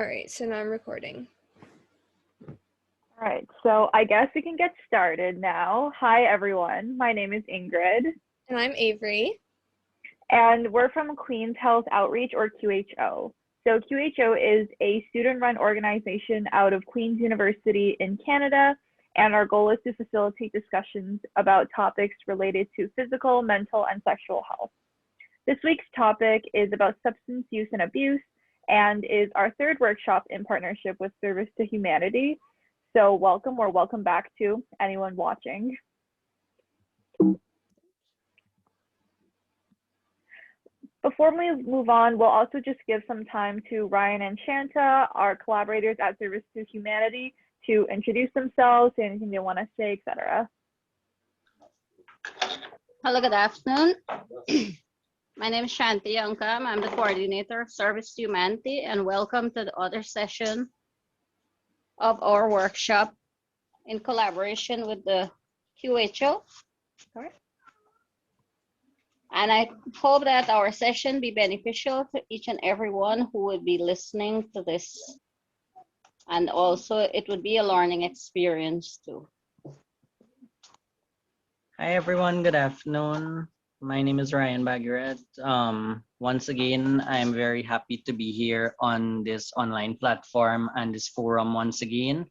All right, so now I'm recording. All right, so I guess we can get started now. Hi, everyone. My name is Ingrid. And I'm Avery. And we're from Queen's Health Outreach, or QHO. So QHO is a student-run organization out of Queen's University in Canada, and our goal is to facilitate discussions about topics related to physical, mental, and sexual health. This week's topic is about substance use and abuse, and is our third workshop in partnership with Service to Humanity. So welcome or welcome back to anyone watching. Before we move on, we'll also just give some time to Ryan and Shanta, our collaborators at Service to Humanity, to introduce themselves, say anything they want to say, etc. Hello, good afternoon. My name is Shanti Youngkam. I'm the coordinator of Service to Humanity, and welcome to the other session of our workshop in collaboration with the QHO. Correct. And I hope that our session be beneficial to each and everyone who would be listening to this. And also it would be a learning experience too. Hi everyone, good afternoon. My name is Ryan Baguret. Once again, I'm very happy to be here on this online platform and this forum once again.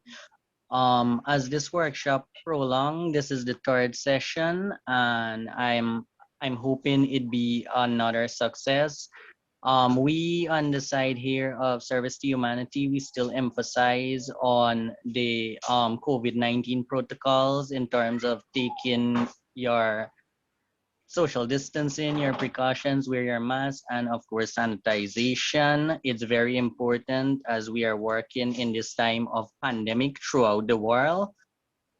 As this workshop prolonged, this is the third session, and I'm hoping it be another success. We on the side here of Service to Humanity, we still emphasize on the COVID-19 protocols in terms of taking your social distancing, your precautions, wear your mask, and of course sanitization. It's very important as we are working in this time of pandemic throughout the world.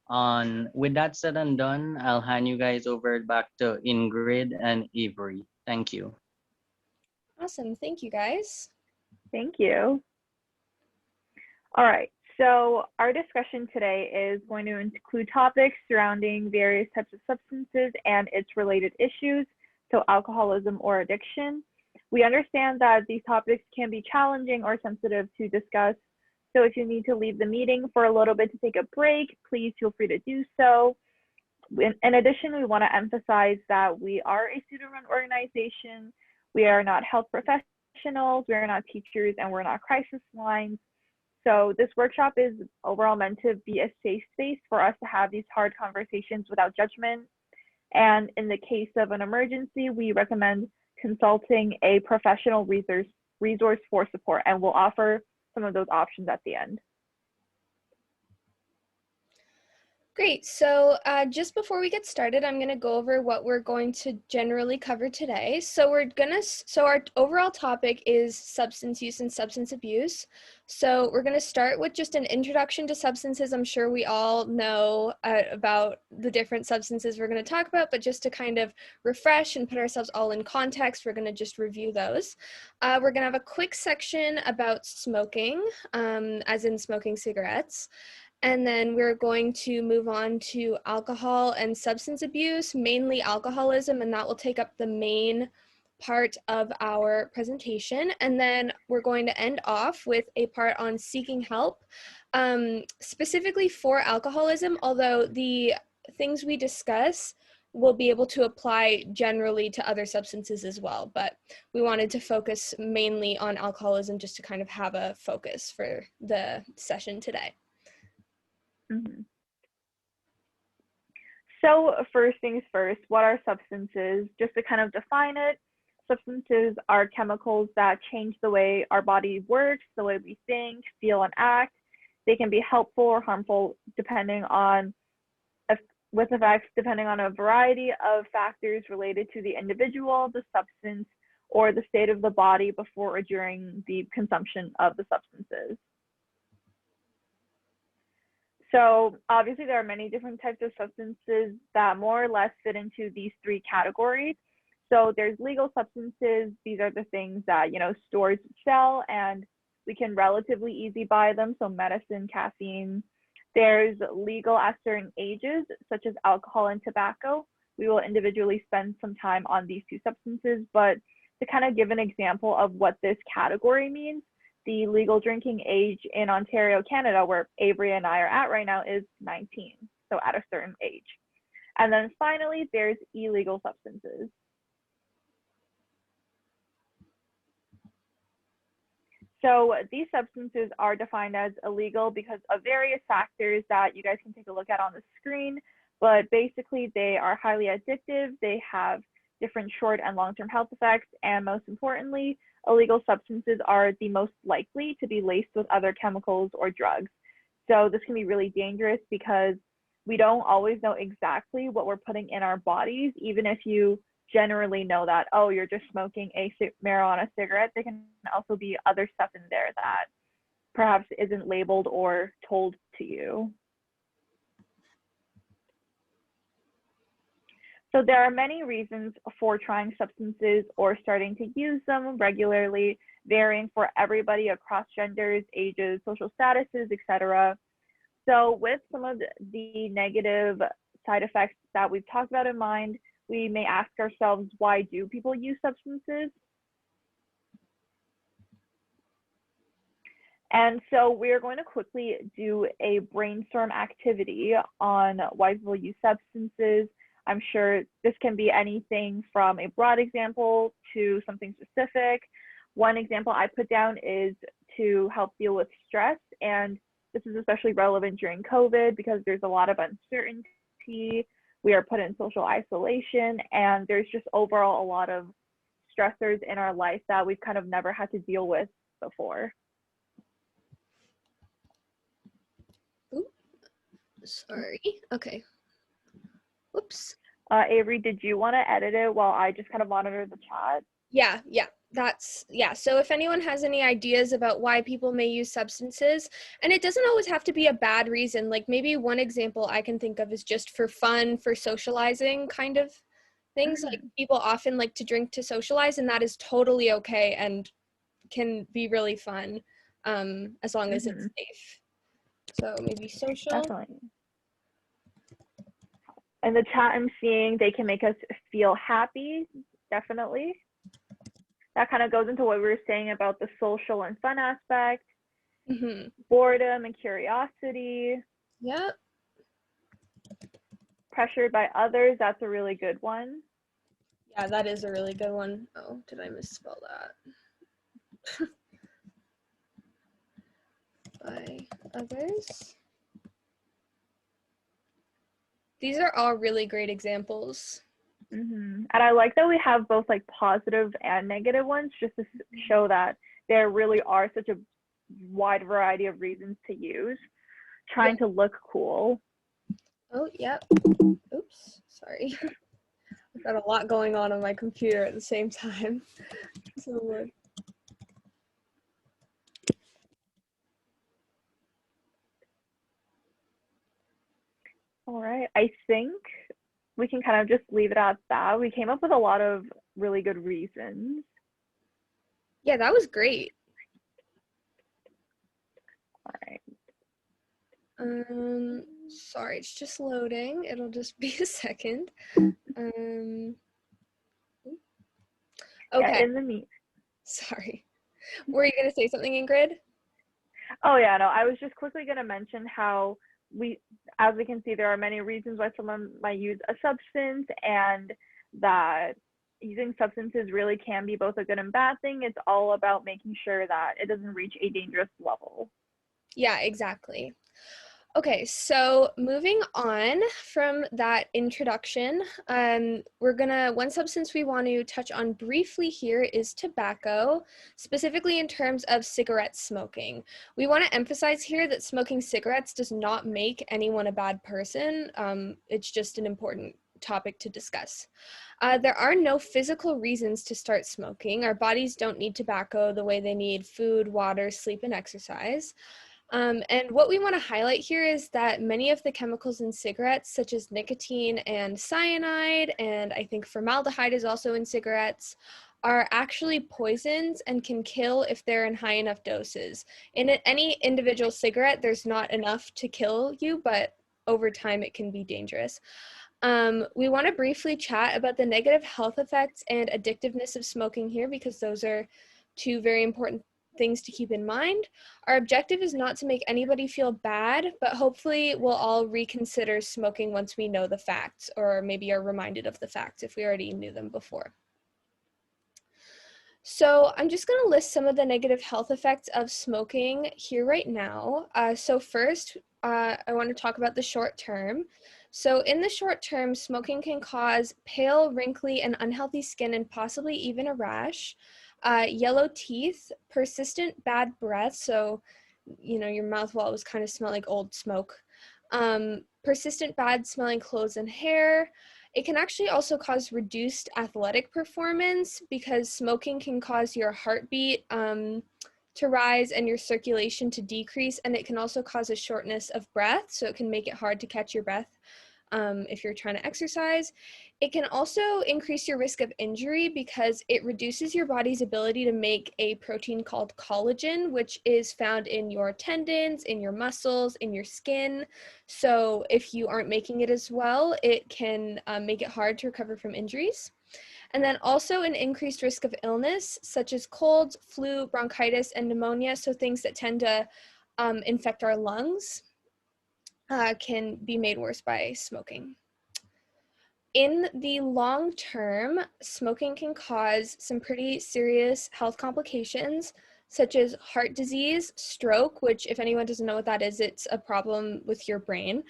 With that said and done, I'll hand you guys over back to Ingrid and Avery. Thank you. Awesome, thank you guys. Thank you. All right, so our discussion today is going to include topics surrounding various types of substances and its related issues, so alcoholism or addiction. We understand that these topics can be challenging or sensitive to discuss, so if you need to leave the meeting for a little bit to take a break, please feel free to do so. In addition, we want to emphasize that we are a student-run organization. We are not health professionals, we are not teachers, and we're not crisis lines. So this workshop is overall meant to be a safe space for us to have these hard conversations without judgment. And in the case of an emergency, we recommend consulting a professional resource for support, and we'll offer some of those options at the end. Great, so just before we get started, I'm gonna go over what we're going to generally cover today. So our overall topic is substance use and substance abuse. So we're gonna start with just an introduction to substances. I'm sure we all know about the different substances we're gonna talk about, but just to kind of refresh and put ourselves all in context, we're gonna just review those. We're gonna have a quick section about smoking, as in smoking cigarettes. And then we're going to move on to alcohol and substance abuse, mainly alcoholism, and that will take up the main part of our presentation. And then we're going to end off with a part on seeking help, specifically for alcoholism, although the things we discuss will be able to apply generally to other substances as well. But we wanted to focus mainly on alcoholism just to kind of have a focus for the session today. Mm-hmm. So first things first, what are substances? Just to kind of define it, substances are chemicals that change the way our body works, the way we think, feel, and act. They can be helpful or harmful depending on with effects depending on a variety of factors related to the individual, the substance, or the state of the body before or during the consumption of the substances. So obviously there are many different types of substances that more or less fit into these three categories. So there's legal substances. These are the things that, stores sell and we can relatively easily buy them. So medicine, caffeine. There's legal at certain ages, such as alcohol and tobacco. We will individually spend some time on these two substances, but to kind of give an example of what this category means, the legal drinking age in Ontario, Canada, where Avery and I are at right now, is 19, so at a certain age. And then finally, there's illegal substances. So these substances are defined as illegal because of various factors that you guys can take a look at on the screen, but basically they are highly addictive, they have different short and long-term health effects, and most importantly, illegal substances are the most likely to be laced with other chemicals or drugs. So this can be really dangerous because we don't always know exactly what we're putting in our bodies, even if you generally know that, oh, you're just smoking a marijuana cigarette. There can also be other stuff in there that perhaps isn't labeled or told to you. So there are many reasons for trying substances or starting to use them regularly, varying for everybody across genders, ages, social statuses, etc. So with some of the negative side effects that we've talked about in mind, we may ask ourselves, why do people use substances? And so we're going to quickly do a brainstorm activity on why people use substances. I'm sure this can be anything from a broad example to something specific. One example I put down is to help deal with stress, and this is especially relevant during COVID because there's a lot of uncertainty. We are put in social isolation, and there's just overall a lot of stressors in our life that we've kind of never had to deal with before. Ooh, sorry. Okay. Whoops. Avery, did you want to edit it while I just kind of monitor the chat? Yeah. So if anyone has any ideas about why people may use substances, and it doesn't always have to be a bad reason, like maybe one example I can think of is just for fun, for socializing kind of things. Like people often like to drink to socialize, and that is totally okay and can be really fun, as long as it's safe. So maybe social. Definitely. In the chat, I'm seeing they can make us feel happy, definitely. That kind of goes into what we were saying about the social and fun aspect, boredom and curiosity. Yep. Pressured by others, that's a really good one. Yeah, that is a really good one. Oh, did I misspell that? By others. These are all really great examples. And I like that we have both like positive and negative ones, just to show that there really are such a wide variety of reasons to use. Trying to look cool. Oh, yep. Oops, sorry. I've got a lot going on my computer at the same time. So all right, I think we can kind of just leave it at that. We came up with a lot of really good reasons. Yeah, that was great. All right. Sorry, it's just loading. It'll just be a second. Okay. Yeah, in the meet. Sorry. Were you gonna say something, Ingrid? Oh yeah, no, I was just quickly gonna mention how as we can see, there are many reasons why someone might use a substance, and that using substances really can be both a good and bad thing. It's all about making sure that it doesn't reach a dangerous level. Yeah, exactly. Okay, so moving on from that introduction, one substance we want to touch on briefly here is tobacco, specifically in terms of cigarette smoking. We want to emphasize here that smoking cigarettes does not make anyone a bad person. It's just an important topic to discuss. There are no physical reasons to start smoking. Our bodies don't need tobacco the way they need food, water, sleep, and exercise. And what we want to highlight here is that many of the chemicals in cigarettes, such as nicotine and cyanide, and I think formaldehyde is also in cigarettes, are actually poisons and can kill if they're in high enough doses. In any individual cigarette, there's not enough to kill you, but over time it can be dangerous. We want to briefly chat about the negative health effects and addictiveness of smoking here, because those are two very important things to keep in mind. Our objective is not to make anybody feel bad, but hopefully we'll all reconsider smoking once we know the facts, or maybe are reminded of the facts if we already knew them before. So I'm just going to list some of the negative health effects of smoking here right now. So first, I want to talk about the short term. So in the short term, smoking can cause pale, wrinkly, and unhealthy skin and possibly even a rash, yellow teeth, persistent bad breath, so your mouth will always kind of smell like old smoke, persistent bad smelling clothes and hair. It can actually also cause reduced athletic performance because smoking can cause your heartbeat to rise and your circulation to decrease, and it can also cause a shortness of breath, so it can make it hard to catch your breath if you're trying to exercise. It can also increase your risk of injury because it reduces your body's ability to make a protein called collagen, which is found in your tendons, in your muscles, in your skin. So if you aren't making it as well, it can make it hard to recover from injuries. And then also an increased risk of illness, such as colds, flu, bronchitis, and pneumonia, so things that tend to infect our lungs. Can be made worse by smoking. In the long term, smoking can cause some pretty serious health complications, such as heart disease, stroke, which if anyone doesn't know what that is, it's a problem with your brain,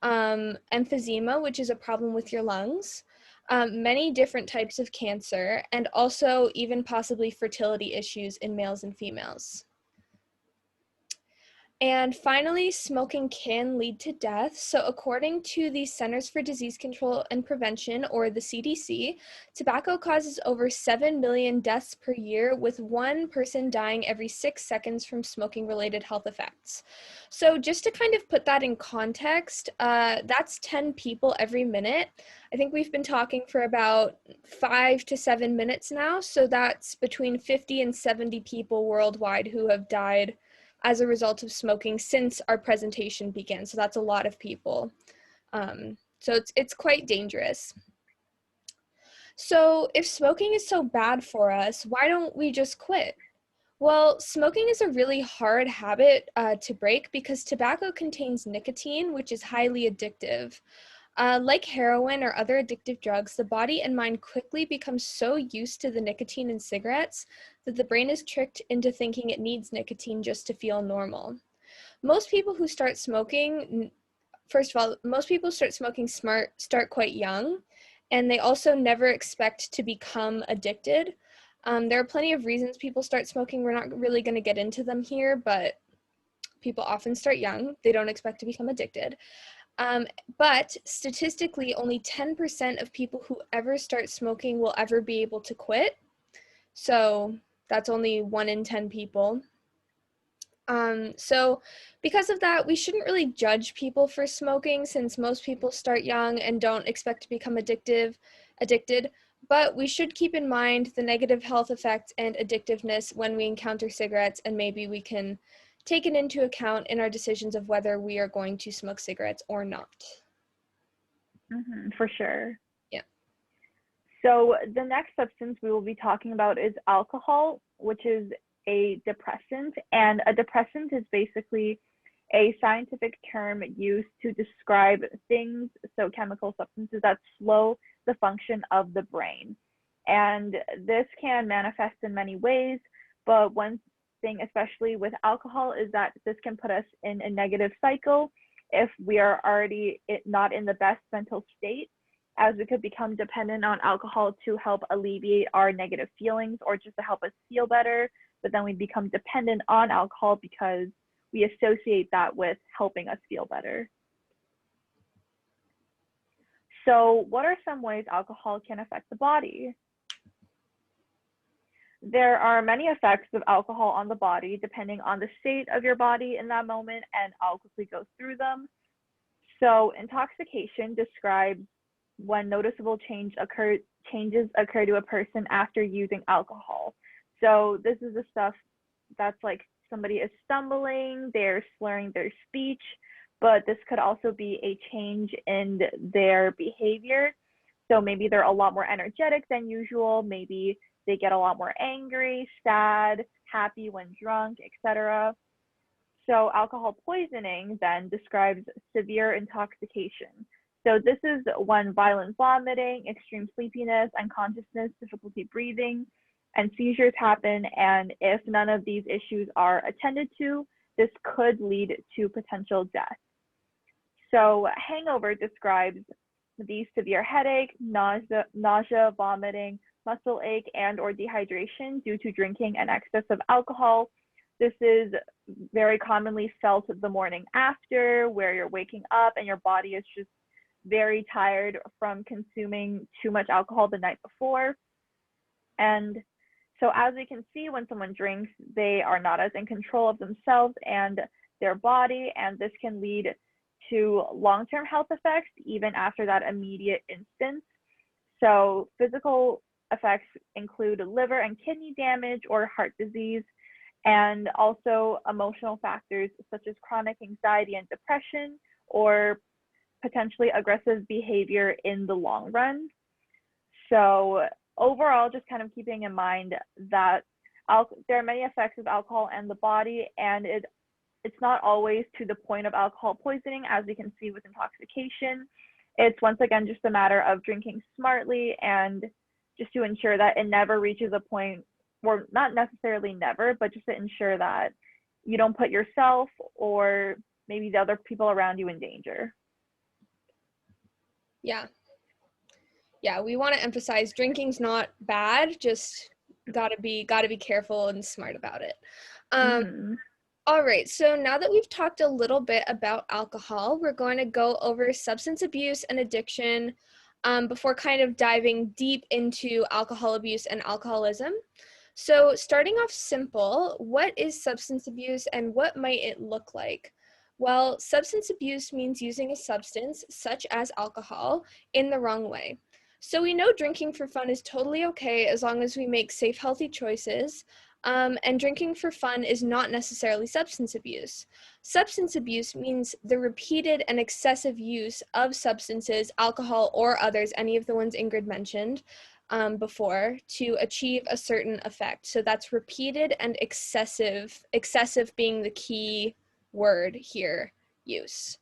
emphysema, which is a problem with your lungs, many different types of cancer, and also even possibly fertility issues in males and females. And finally, smoking can lead to death. So according to the Centers for Disease Control and Prevention, or the CDC, tobacco causes over 7 million deaths per year, with one person dying every 6 seconds from smoking-related health effects. So just to kind of put that in context, that's 10 people every minute. I think we've been talking for about 5 to 7 minutes now, so that's between 50 and 70 people worldwide who have died as a result of smoking since our presentation began. So that's a lot of people. So it's quite dangerous. So if smoking is so bad for us, why don't we just quit? Well, smoking is a really hard habit to break because tobacco contains nicotine, which is highly addictive. Like heroin or other addictive drugs, the body and mind quickly become so used to the nicotine in cigarettes that the brain is tricked into thinking it needs nicotine just to feel normal. Most people who start smoking, first of all, most people start smoking start quite young, and they also never expect to become addicted. There are plenty of reasons people start smoking. We're not really going to get into them here, but people often start young. They don't expect to become addicted. But statistically, only 10% of people who ever start smoking will ever be able to quit. So that's only 1 in 10 people. So because of that, we shouldn't really judge people for smoking since most people start young and don't expect to become addicted. But we should keep in mind the negative health effects and addictiveness when we encounter cigarettes, and maybe we can take it into account in our decisions of whether we are going to smoke cigarettes or not. For sure. Yeah. So the next substance we will be talking about is alcohol, which is a depressant. And a depressant is basically a scientific term used to describe things, so chemical substances that slow the function of the brain. And this can manifest in many ways, but one thing, especially with alcohol, is that this can put us in a negative cycle if we are already not in the best mental state, as we could become dependent on alcohol to help alleviate our negative feelings or just to help us feel better. But then we become dependent on alcohol because we associate that with helping us feel better. So what are some ways alcohol can affect the body? There are many effects of alcohol on the body depending on the state of your body in that moment, and I'll quickly go through them. So intoxication describes when noticeable changes occur to a person after using alcohol. So this is the stuff that's like somebody is stumbling, they're slurring their speech, but this could also be a change in their behavior. So maybe they're a lot more energetic than usual. Maybe They get a lot more angry, sad, happy when drunk, etc. So alcohol poisoning then describes severe intoxication. So this is when violent vomiting, extreme sleepiness, unconsciousness, difficulty breathing, and seizures happen. And if none of these issues are attended to, this could lead to potential death. So hangover describes the severe headache, nausea, vomiting, muscle ache, and or dehydration due to drinking and excess of alcohol. This is very commonly felt the morning after, where you're waking up and your body is just very tired from consuming too much alcohol the night before. And so as we can see, when someone drinks, they are not as in control of themselves and their body, and this can lead to long-term health effects even after that immediate instance. So physical effects include liver and kidney damage or heart disease, and also emotional factors such as chronic anxiety and depression, or potentially aggressive behavior in the long run. So overall, just kind of keeping in mind that there are many effects of alcohol and the body, and it's not always to the point of alcohol poisoning, as we can see with intoxication. It's once again just a matter of drinking smartly and just to ensure that it never reaches a point, or not necessarily never, but just to ensure that you don't put yourself or maybe the other people around you in danger. Yeah, we want to emphasize drinking's not bad, just gotta be careful and smart about it. All right, so now that we've talked a little bit about alcohol, we're going to go over substance abuse and addiction before kind of diving deep into alcohol abuse and alcoholism. So starting off simple, what is substance abuse and what might it look like? Well, substance abuse means using a substance, such as alcohol, in the wrong way. So we know drinking for fun is totally okay as long as we make safe, healthy choices. And drinking for fun is not necessarily substance abuse. Substance abuse means the repeated and excessive use of substances, alcohol or others, any of the ones Ingrid mentioned before, to achieve a certain effect. So that's repeated and excessive being the key word here, use.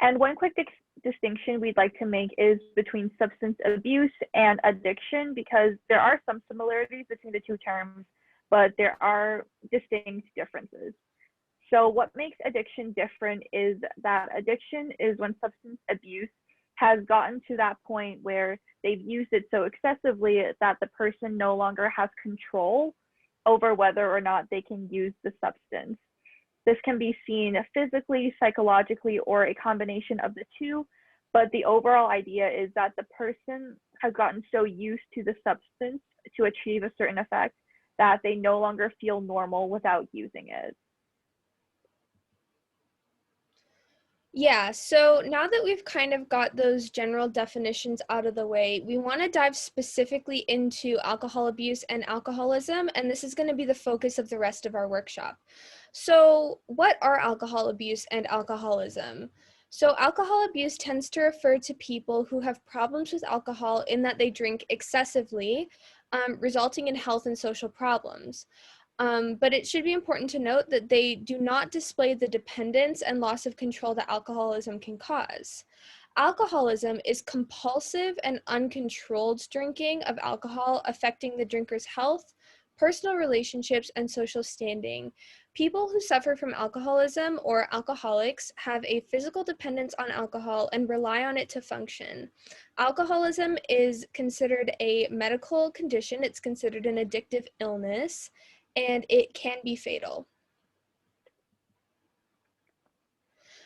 And one quick distinction we'd like to make is between substance abuse and addiction, because there are some similarities between the two terms, but there are distinct differences. So what makes addiction different is that addiction is when substance abuse has gotten to that point where they've used it so excessively that the person no longer has control over whether or not they can use the substance. This can be seen physically, psychologically, or a combination of the two, but the overall idea is that the person has gotten so used to the substance to achieve a certain effect that they no longer feel normal without using it. Yeah, so now that we've kind of got those general definitions out of the way, we want to dive specifically into alcohol abuse and alcoholism, and this is going to be the focus of the rest of our workshop. So what are alcohol abuse and alcoholism? So alcohol abuse tends to refer to people who have problems with alcohol in that they drink excessively, resulting in health and social problems. But it should be important to note that they do not display the dependence and loss of control that alcoholism can cause. Alcoholism is compulsive and uncontrolled drinking of alcohol affecting the drinker's health, personal relationships, and social standing. People who suffer from alcoholism or alcoholics have a physical dependence on alcohol and rely on it to function. Alcoholism is considered a medical condition. It's considered an addictive illness, and it can be fatal.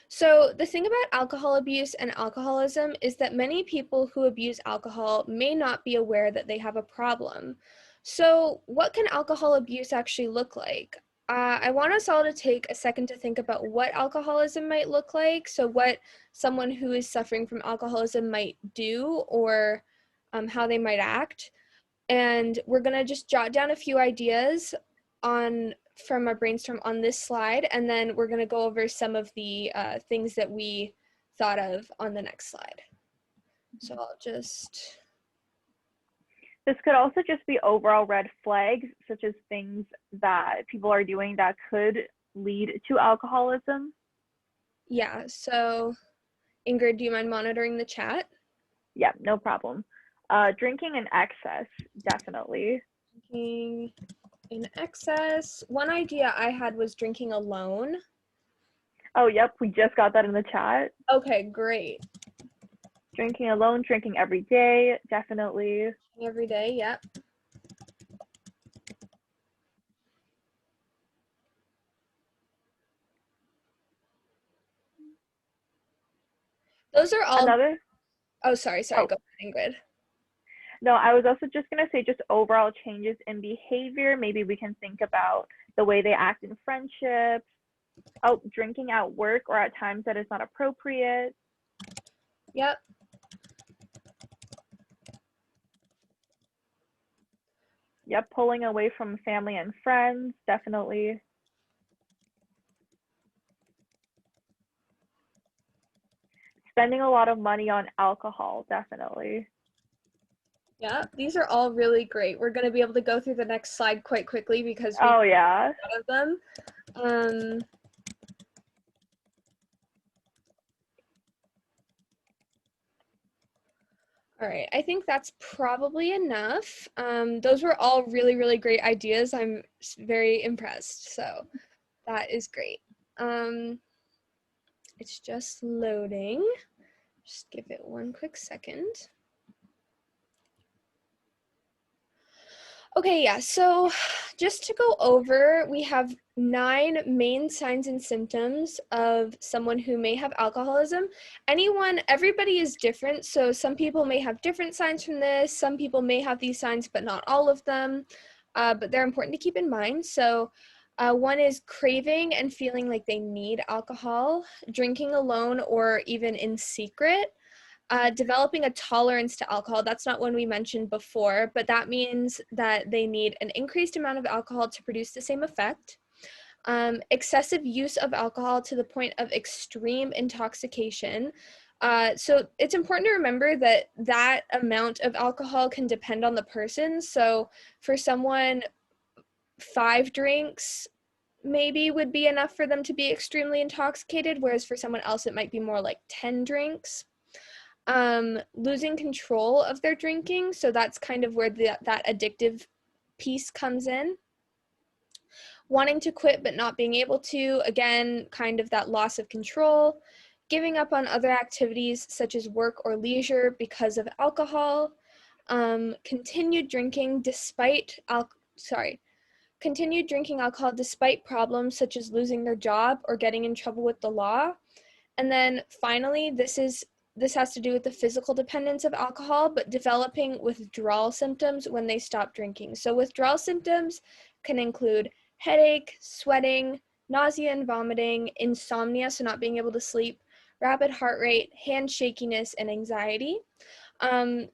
So the thing about alcohol abuse and alcoholism is that many people who abuse alcohol may not be aware that they have a problem. So what can alcohol abuse actually look like? I want us all to take a second to think about what alcoholism might look like, so what someone who is suffering from alcoholism might do, or how they might act. And we're gonna just jot down a few ideas from our brainstorm on this slide, and then we're going to go over some of the things that we thought of on the next slide. So I'll just This could also just be overall red flags, such as things that people are doing that could lead to alcoholism. Yeah, so Ingrid, do you mind monitoring the chat? Yeah, no problem. Drinking in excess, definitely. Drinking in excess. One idea I had was drinking alone. Oh, yep, we just got that in the chat. Okay, great. Drinking alone, drinking every day, definitely. Every day, yep. Those are all. Another, Oh, sorry, oh, go ahead, Ingrid. no, I was also just going to say just overall changes in behavior. Maybe we can think about the way they act in friendships, out drinking at work or at times that is not appropriate. Yep. Yep, pulling away from family and friends, definitely. Spending a lot of money on alcohol, definitely. Yeah, these are all really great. We're going to be able to go through the next slide quite quickly because we Oh, yeah. have a lot of them. All right, I think that's probably enough. Those were all really, really great ideas. I'm very impressed. So that is great. It's just loading. Just give it one quick second. Okay, yeah, so just to go over, we have 9 main signs and symptoms of someone who may have alcoholism. Everybody is different, so some people may have different signs from this, some people may have these signs, but not all of them, but they're important to keep in mind. So one is craving and feeling like they need alcohol, drinking alone or even in secret. Developing a tolerance to alcohol, that's not one we mentioned before, but that means that they need an increased amount of alcohol to produce the same effect. Excessive use of alcohol to the point of extreme intoxication. So it's important to remember that that amount of alcohol can depend on the person. So for someone, 5 drinks maybe would be enough for them to be extremely intoxicated, whereas for someone else it might be more like 10 drinks. Losing control of their drinking, so that's kind of where that addictive piece comes in. Wanting to quit but not being able to, again, kind of that loss of control. Giving up on other activities such as work or leisure because of alcohol. Continued drinking alcohol despite problems such as losing their job or getting in trouble with the law. And then finally, this has to do with the physical dependence of alcohol, but developing withdrawal symptoms when they stop drinking. So withdrawal symptoms can include headache, sweating, nausea and vomiting, insomnia, so not being able to sleep, rapid heart rate, hand shakiness, and anxiety.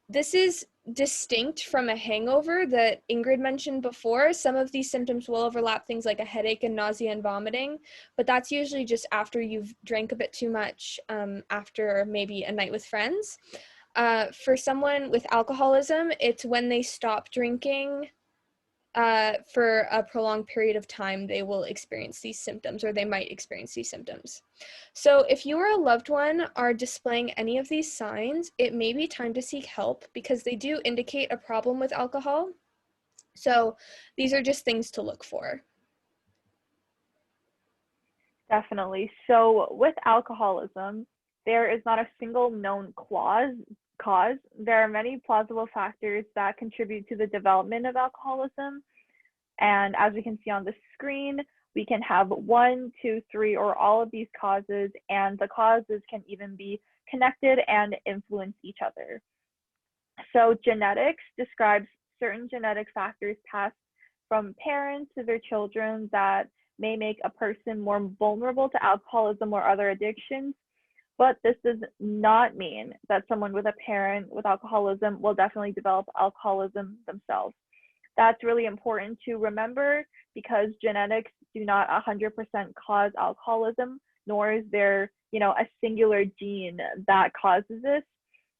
This is distinct from a hangover that Ingrid mentioned before. Some of these symptoms will overlap things like a headache and nausea and vomiting, but that's usually just after you've drank a bit too much after maybe a night with friends. For someone with alcoholism, it's when they stop drinking for a prolonged period of time, they will experience these symptoms, or they might experience these symptoms. So if you or a loved one are displaying any of these signs, it may be time to seek help because they do indicate a problem with alcohol. So these are just things to look for. Definitely. So with alcoholism, there is not a single known cause. There are many plausible factors that contribute to the development of alcoholism. And as we can see on the screen, we can have 1, 2, 3, or all of these causes, and the causes can even be connected and influence each other. So genetics describes certain genetic factors passed from parents to their children that may make a person more vulnerable to alcoholism or other addictions. But this does not mean that someone with a parent with alcoholism will definitely develop alcoholism themselves. That's really important to remember because genetics do not 100% cause alcoholism, nor is there, a singular gene that causes this.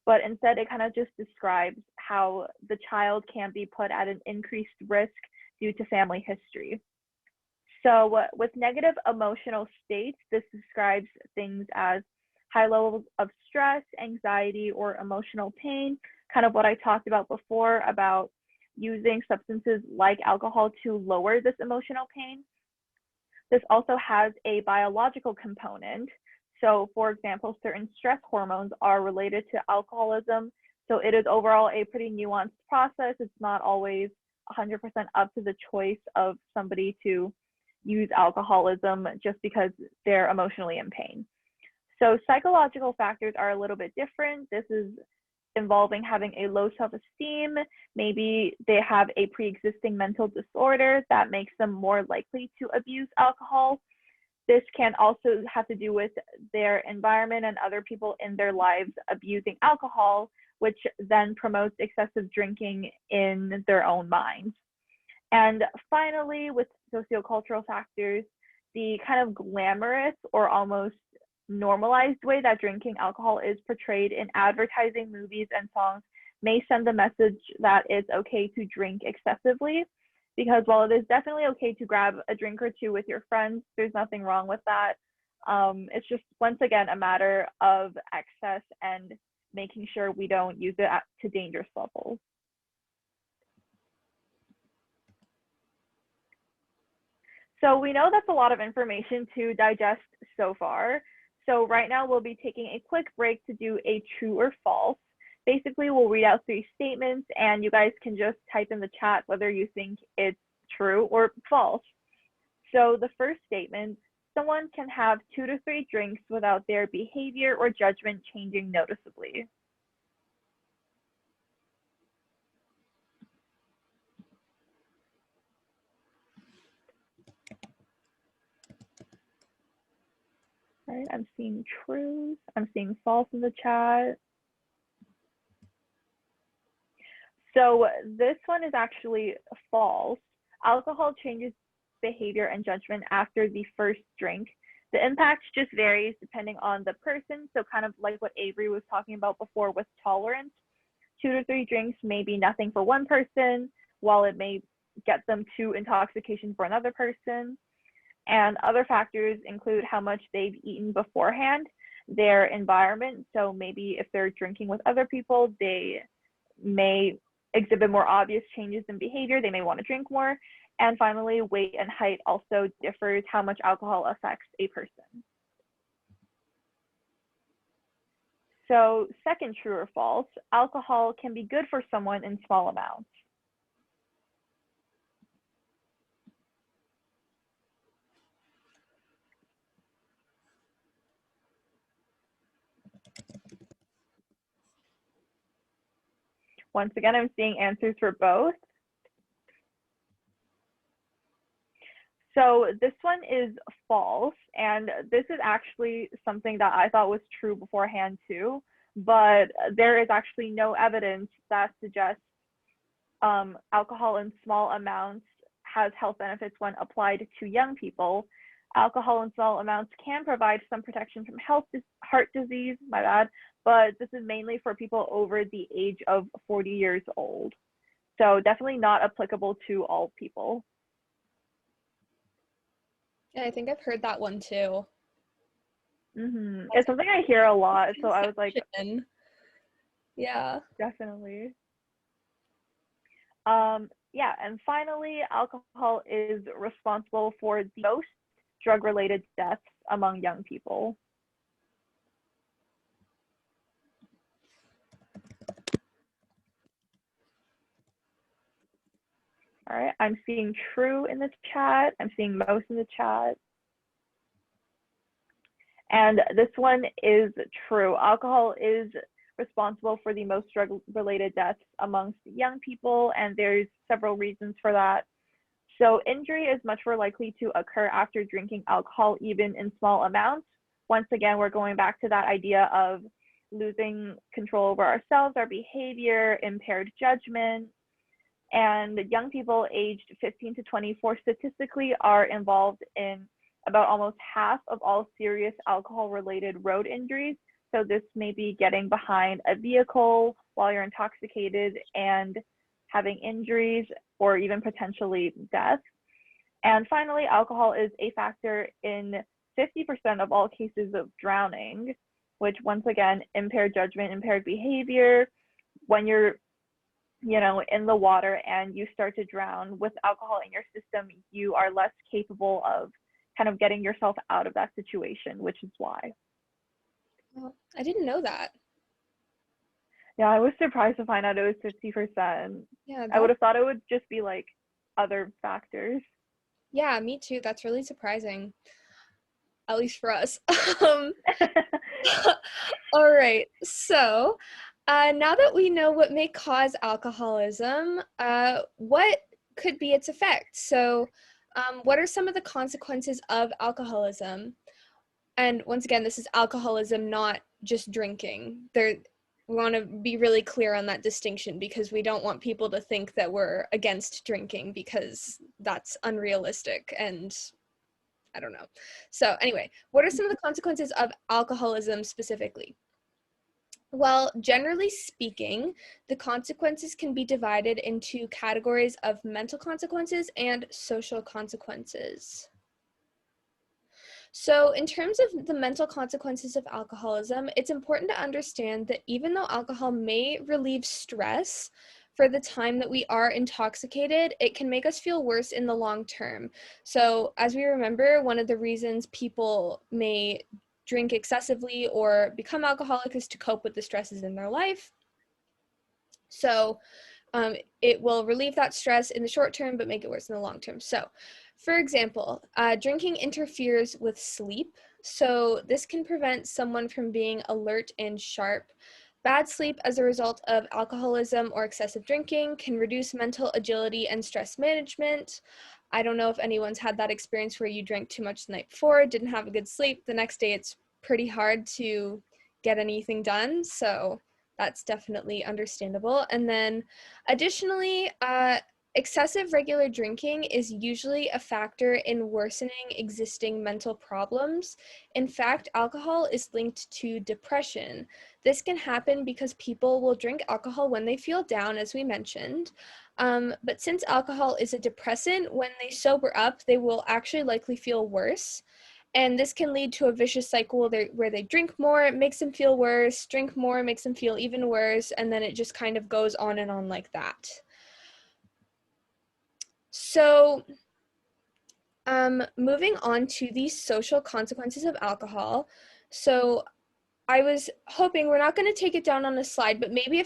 but instead it kind of just describes how the child can be put at an increased risk due to family history. So with negative emotional states, this describes things as high levels of stress, anxiety, or emotional pain, kind of what I talked about before about using substances like alcohol to lower this emotional pain. This also has a biological component. So for example, certain stress hormones are related to alcoholism. So it is overall a pretty nuanced process. It's not always 100% up to the choice of somebody to use alcoholism just because they're emotionally in pain. So psychological factors are a little bit different. This is involving having a low self-esteem. Maybe they have a pre-existing mental disorder that makes them more likely to abuse alcohol. This can also have to do with their environment and other people in their lives abusing alcohol, which then promotes excessive drinking in their own minds. And finally, with sociocultural factors, the kind of glamorous or almost normalized way that drinking alcohol is portrayed in advertising, movies, and songs may send the message that it's okay to drink excessively. Because while it is definitely okay to grab a drink or two with your friends, there's nothing wrong with that. It's just, once again, a matter of excess and making sure we don't use it to dangerous levels. So we know that's a lot of information to digest so far. So right now we'll be taking a quick break to do a true or false. Basically, we'll read out 3 statements and you guys can just type in the chat whether you think it's true or false. So the first statement, someone can have 2 to 3 drinks without their behavior or judgment changing noticeably. All right, I'm seeing trues. I'm seeing false in the chat. So this one is actually false. Alcohol changes behavior and judgment after the first drink. The impact just varies depending on the person. So kind of like what Avery was talking about before with tolerance. 2 to 3 drinks may be nothing for one person, while it may get them to intoxication for another person. And other factors include how much they've eaten beforehand, their environment. So maybe if they're drinking with other people, they may exhibit more obvious changes in behavior. They may want to drink more. And finally, weight and height also differs how much alcohol affects a person. So second, true or false, alcohol can be good for someone in small amounts. Once again, I'm seeing answers for both. So this one is false, and this is actually something that I thought was true beforehand too, but there is actually no evidence that suggests alcohol in small amounts has health benefits when applied to young people. Alcohol in small amounts can provide some protection from heart disease, my bad, but this is mainly for people over the age of 40 years old. So definitely not applicable to all people. Yeah, I think I've heard that one too. It's something I hear a lot, so I was like, yeah, definitely. Yeah, and finally, alcohol is responsible for the most drug-related deaths among young people. All right, I'm seeing true in the chat. I'm seeing most in the chat. And this one is true. Alcohol is responsible for the most drug-related deaths amongst young people, and there's several reasons for that. So injury is much more likely to occur after drinking alcohol, even in small amounts. Once again, we're going back to that idea of losing control over ourselves, our behavior, impaired judgment. And young people aged 15 to 24 statistically are involved in about almost half of all serious alcohol-related road injuries. So this may be getting behind a vehicle while you're intoxicated and having injuries or even potentially death. And finally, alcohol is a factor in 50% of all cases of drowning, which once again, impaired judgment, impaired behavior. When you're, in the water and you start to drown with alcohol in your system, you are less capable of kind of getting yourself out of that situation, which is why. Well, I didn't know that. Yeah, I was surprised to find out it was 50%. Yeah, I would have thought it would just be like other factors. Yeah, me too. That's really surprising. At least for us. Um, all right. So, now that we know what may cause alcoholism, what could be its effects? So, what are some of the consequences of alcoholism? And once again, this is alcoholism, not just drinking. We want to be really clear on that distinction because we don't want people to think that we're against drinking because that's unrealistic and I don't know. So anyway, what are some of the consequences of alcoholism specifically? Well, generally speaking, the consequences can be divided into categories of mental consequences and social consequences. So, in terms of the mental consequences of alcoholism, it's important to understand that even though alcohol may relieve stress for the time that we are intoxicated, it can make us feel worse in the long term. So, as we remember, one of the reasons people may drink excessively or become alcoholic is to cope with the stresses in their life. So, it will relieve that stress in the short term, but make it worse in the long term. So, for example, drinking interferes with sleep. So, this can prevent someone from being alert and sharp. Bad sleep as a result of alcoholism or excessive drinking can reduce mental agility and stress management. I don't know if anyone's had that experience where you drank too much the night before, didn't have a good sleep. The next day, it's pretty hard to get anything done. So, that's definitely understandable. And then additionally, excessive regular drinking is usually a factor in worsening existing mental problems. In fact, alcohol is linked to depression. This can happen because people will drink alcohol when they feel down, as we mentioned. But since alcohol is a depressant, when they sober up, they will actually likely feel worse. And this can lead to a vicious cycle where they drink more, it makes them feel worse, drink more, makes them feel even worse, and then it just kind of goes on and on like that. So, moving on to the social consequences of alcohol. So, I was hoping we're not going to take it down on a slide, but maybe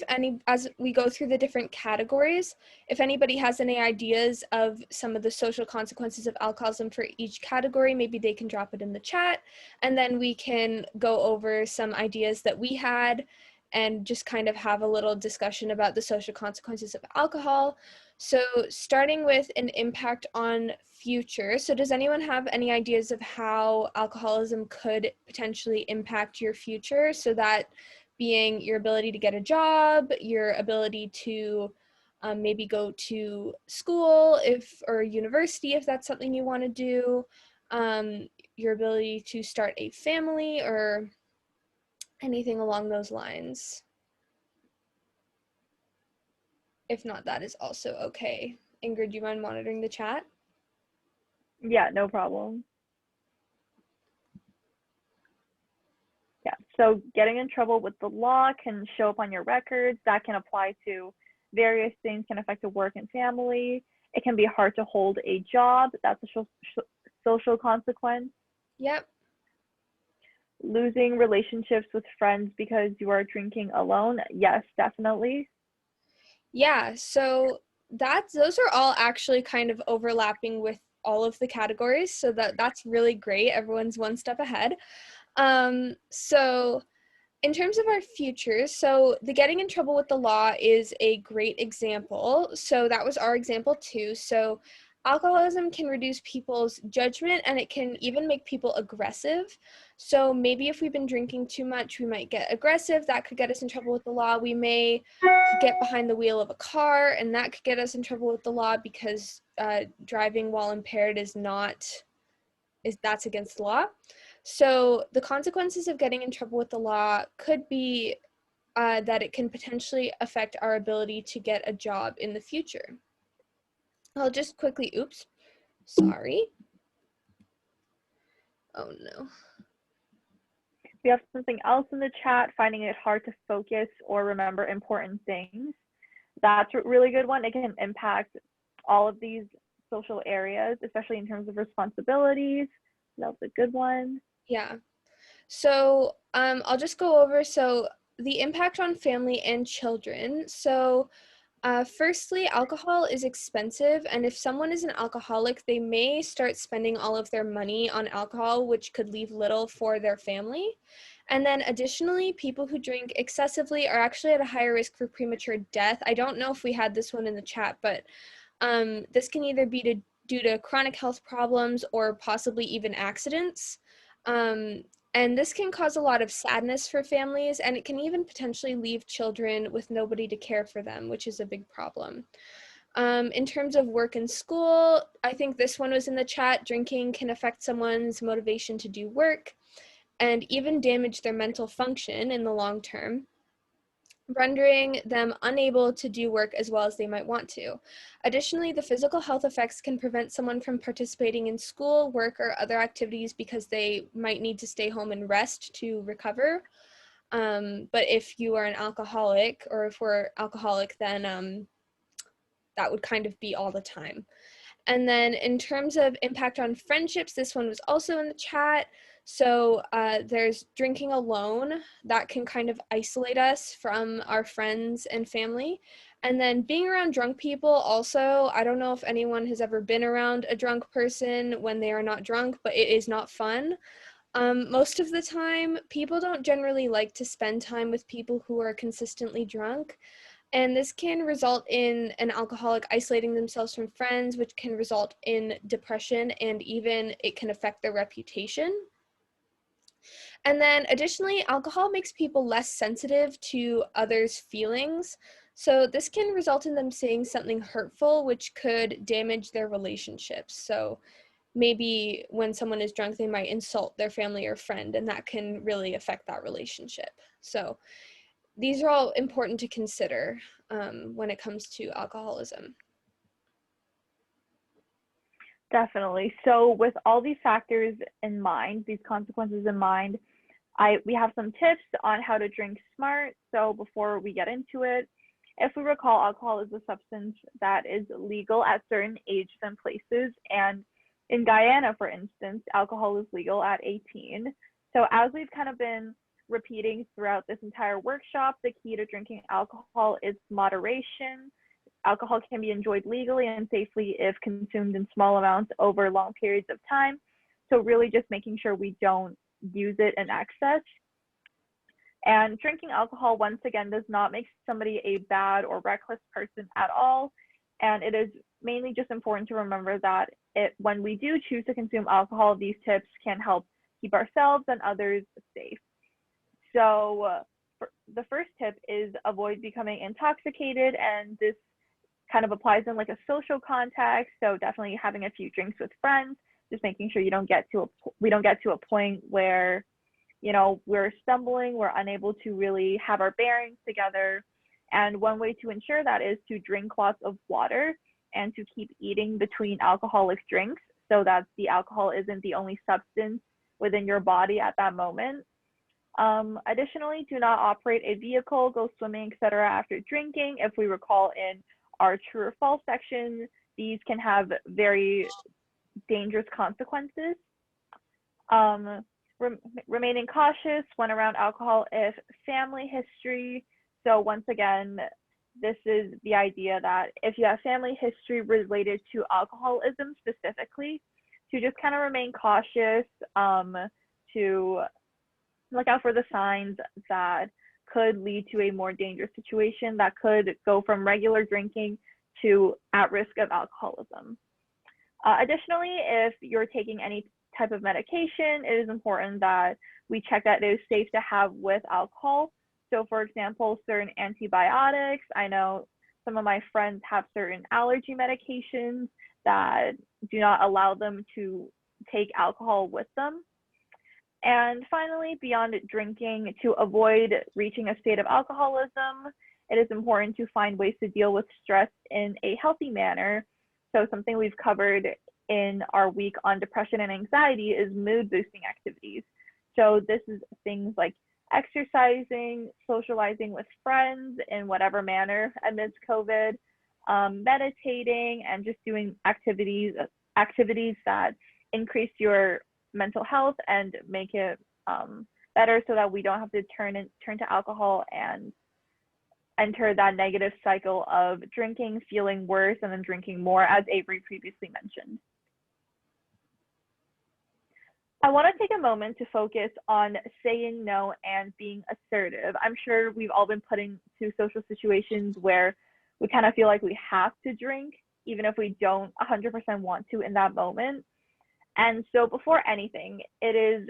as we go through the different categories, if anybody has any ideas of some of the social consequences of alcoholism for each category, maybe they can drop it in the chat, and then we can go over some ideas that we had and just kind of have a little discussion about the social consequences of alcohol. So starting with an impact on future. So does anyone have any ideas of how alcoholism could potentially impact your future? So that being your ability to get a job, your ability to maybe go to school or university if that's something you want to do, your ability to start a family or anything along those lines. If not, that is also okay. Ingrid, do you mind monitoring the chat? Yeah, no problem. Yeah, so getting in trouble with the law can show up on your records. That can apply to various things, can affect the work and family. It can be hard to hold a job. That's a social consequence. Yep. Losing relationships with friends because you are drinking alone. Yes, definitely. Yeah, so those are all actually kind of overlapping with all of the categories, so that's really great. Everyone's one step ahead. So in terms of our futures, so the getting in trouble with the law is a great example. So that was our example too. So alcoholism can reduce people's judgment and it can even make people aggressive. So maybe if we've been drinking too much, we might get aggressive. That could get us in trouble with the law. We may get behind the wheel of a car and that could get us in trouble with the law because driving while impaired that's against the law. So the consequences of getting in trouble with the law could be that it can potentially affect our ability to get a job in the future. I'll just quickly, oops, sorry. Oh no. We have something else in the chat, finding it hard to focus or remember important things. That's a really good one. It can impact all of these social areas, especially in terms of responsibilities. That's a good one. Yeah. So I'll just go over, so the impact on family and children. So firstly, alcohol is expensive, and if someone is an alcoholic, they may start spending all of their money on alcohol, which could leave little for their family. And then additionally, people who drink excessively are actually at a higher risk for premature death. I don't know if we had this one in the chat, but this can either be due to chronic health problems or possibly even accidents. And this can cause a lot of sadness for families, and it can even potentially leave children with nobody to care for them, which is a big problem. In terms of work and school, I think this one was in the chat. Drinking can affect someone's motivation to do work and even damage their mental function in the long term, rendering them unable to do work as well as they might want to. Additionally, the physical health effects can prevent someone from participating in school, work, or other activities because they might need to stay home and rest to recover. But if you are an alcoholic, or if we're alcoholic, then that would kind of be all the time. And then in terms of impact on friendships, this one was also in the chat. So there's drinking alone that can kind of isolate us from our friends and family. And then being around drunk people also, I don't know if anyone has ever been around a drunk person when they are not drunk, but it is not fun. Most of the time, people don't generally like to spend time with people who are consistently drunk. And this can result in an alcoholic isolating themselves from friends, which can result in depression, and even it can affect their reputation. And then additionally, alcohol makes people less sensitive to others' feelings. So this can result in them saying something hurtful, which could damage their relationships. So maybe when someone is drunk, they might insult their family or friend, and that can really affect that relationship. So these are all important to consider when it comes to alcoholism. Definitely. So with all these factors in mind, these consequences in mind, we have some tips on how to drink smart. So before we get into it, if we recall, alcohol is a substance that is legal at certain ages and places. And in Guyana, for instance, alcohol is legal at 18. So as we've kind of been repeating throughout this entire workshop, the key to drinking alcohol is moderation. Alcohol can be enjoyed legally and safely if consumed in small amounts over long periods of time. So really just making sure we don't use it in excess. And drinking alcohol, once again, does not make somebody a bad or reckless person at all. And it is mainly just important to remember that when we do choose to consume alcohol, these tips can help keep ourselves and others safe. So the first tip is avoid becoming intoxicated, and this kind of applies in like a social context. So definitely having a few drinks with friends, just making sure we don't get to a point where, you know, we're stumbling, we're unable to really have our bearings together. And one way to ensure that is to drink lots of water and to keep eating between alcoholic drinks so that the alcohol isn't the only substance within your body at that moment. Additionally, do not operate a vehicle, go swimming, etc. after drinking. If we recall in our true or false section, these can have very dangerous consequences. Remaining cautious when around alcohol if family history. So once again, this is the idea that if you have family history related to alcoholism specifically, to just kind of remain cautious, to look out for the signs that could lead to a more dangerous situation that could go from regular drinking to at risk of alcoholism. Additionally, if you're taking any type of medication, it is important that we check that it is safe to have with alcohol. So for example, certain antibiotics, I know some of my friends have certain allergy medications that do not allow them to take alcohol with them. And finally, beyond drinking, to avoid reaching a state of alcoholism, it is important to find ways to deal with stress in a healthy manner. So something we've covered in our week on depression and anxiety is mood boosting activities. So this is things like exercising, socializing with friends in whatever manner amidst COVID, meditating, and just doing activities that increase your mental health and make it better, so that we don't have to turn to alcohol and enter that negative cycle of drinking, feeling worse, and then drinking more, as Avery previously mentioned. I want to take a moment to focus on saying no and being assertive. I'm sure we've all been put into social situations where we kind of feel like we have to drink, even if we don't 100% want to in that moment. And so before anything, it is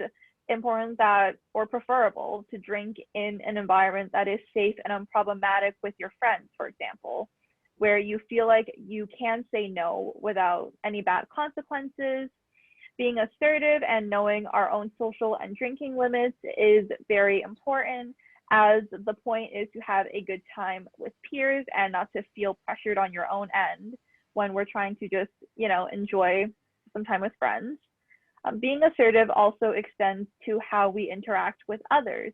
important that, or preferable, to drink in an environment that is safe and unproblematic with your friends, for example, where you feel like you can say no without any bad consequences. Being assertive and knowing our own social and drinking limits is very important, as the point is to have a good time with peers and not to feel pressured on your own end when we're trying to just, enjoy some time with friends. Being assertive also extends to how we interact with others.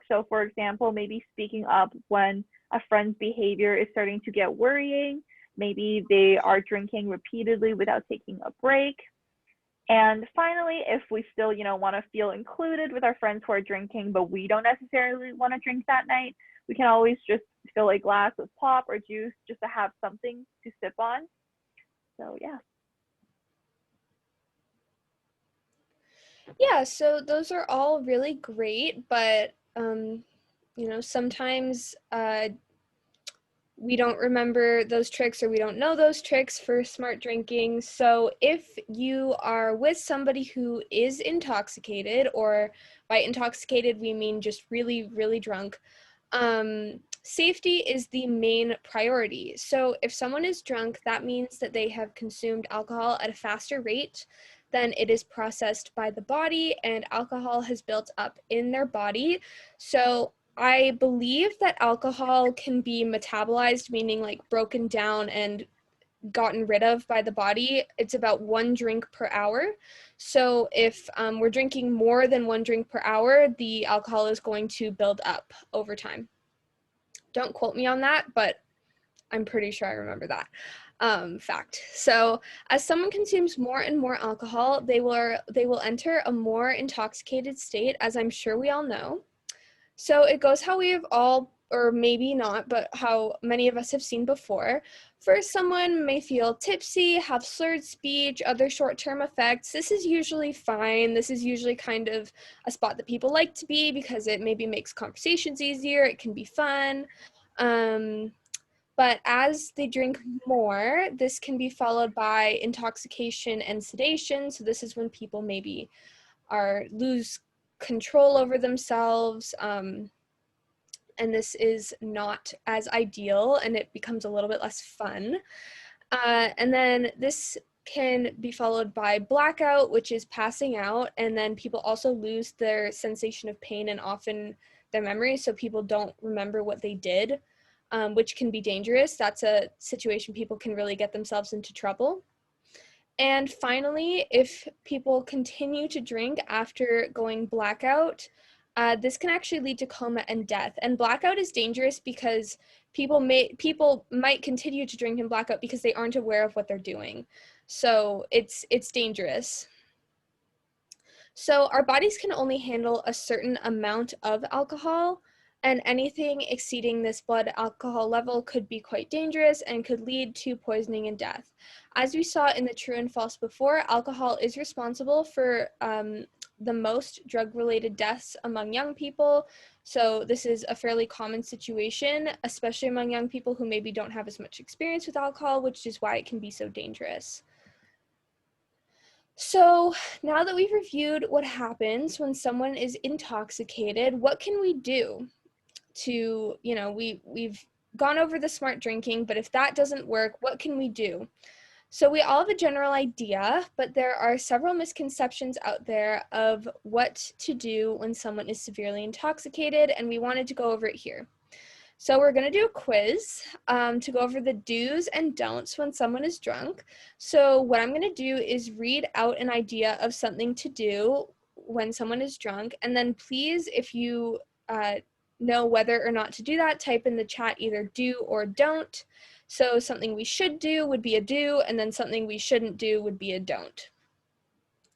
So for example, maybe speaking up when a friend's behavior is starting to get worrying. Maybe they are drinking repeatedly without taking a break. And finally, if we still, want to feel included with our friends who are drinking, but we don't necessarily want to drink that night, we can always just fill a glass with pop or juice just to have something to sip on. So yeah. Yeah, so those are all really great, but sometimes we don't remember those tricks, or we don't know those tricks for smart drinking. So if you are with somebody who is intoxicated, or by intoxicated we mean just really, really drunk, safety is the main priority. So if someone is drunk, that means that they have consumed alcohol at a faster rate than it is processed by the body, and alcohol has built up in their body. So I believe that alcohol can be metabolized, meaning like broken down and gotten rid of by the body. It's about 1 drink per hour. So if we're drinking more than 1 drink per hour, the alcohol is going to build up over time. Don't quote me on that, but I'm pretty sure I remember that fact. So as someone consumes more and more alcohol, they will enter a more intoxicated state, as I'm sure we all know. So it goes how we have all, or maybe not, but how many of us have seen before. First, someone may feel tipsy, have slurred speech, other short-term effects. This is usually fine. This is usually kind of a spot that people like to be, because it maybe makes conversations easier. It can be fun. But as they drink more, this can be followed by intoxication and sedation. So this is when people maybe lose control over themselves, and this is not as ideal, and it becomes a little bit less fun. And then this can be followed by blackout, which is passing out, and then people also lose their sensation of pain and often their memory, so people don't remember what they did, which can be dangerous. That's a situation people can really get themselves into trouble. And finally, if people continue to drink after going blackout, this can actually lead to coma and death. And blackout is dangerous because people might continue to drink in blackout because they aren't aware of what they're doing. So it's dangerous. So our bodies can only handle a certain amount of alcohol, and anything exceeding this blood alcohol level could be quite dangerous and could lead to poisoning and death. As we saw in the true and false before, alcohol is responsible for the most drug-related deaths among young people. So this is a fairly common situation, especially among young people who maybe don't have as much experience with alcohol, which is why it can be so dangerous. So now that we've reviewed what happens when someone is intoxicated, what can we do to, we've gone over the smart drinking, but if that doesn't work, what can we do? So we all have a general idea, but there are several misconceptions out there of what to do when someone is severely intoxicated, and we wanted to go over it here. So we're going to do a quiz to go over the do's and don'ts when someone is drunk. So what I'm going to do is read out an idea of something to do when someone is drunk, and then please, if you know whether or not to do that, type in the chat either do or don't. So something we should do would be a do, and then something we shouldn't do would be a don't.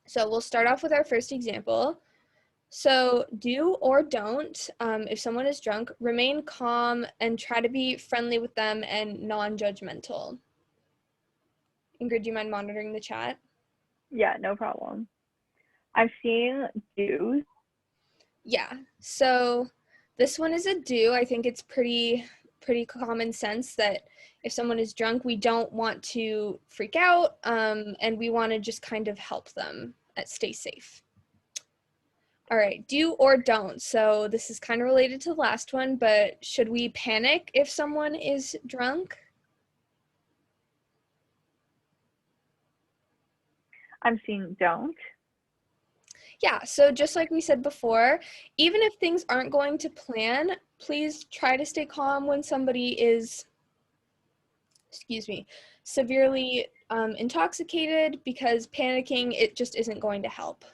So we'll start off with our first example. So do or don't, if someone is drunk, remain calm and try to be friendly with them and non-judgmental. Ingrid, do you mind monitoring the chat? Yeah, no problem. I'm seeing do's. Yeah, so this one is a do. I think it's pretty common sense that if someone is drunk, we don't want to freak out, and we want to just kind of help them stay safe. All right, do or don't. So this is kind of related to the last one, but should we panic if someone is drunk? I'm seeing don't. Yeah, so just like we said before, even if things aren't going to plan, please try to stay calm when somebody is, severely intoxicated, because panicking, it just isn't going to help.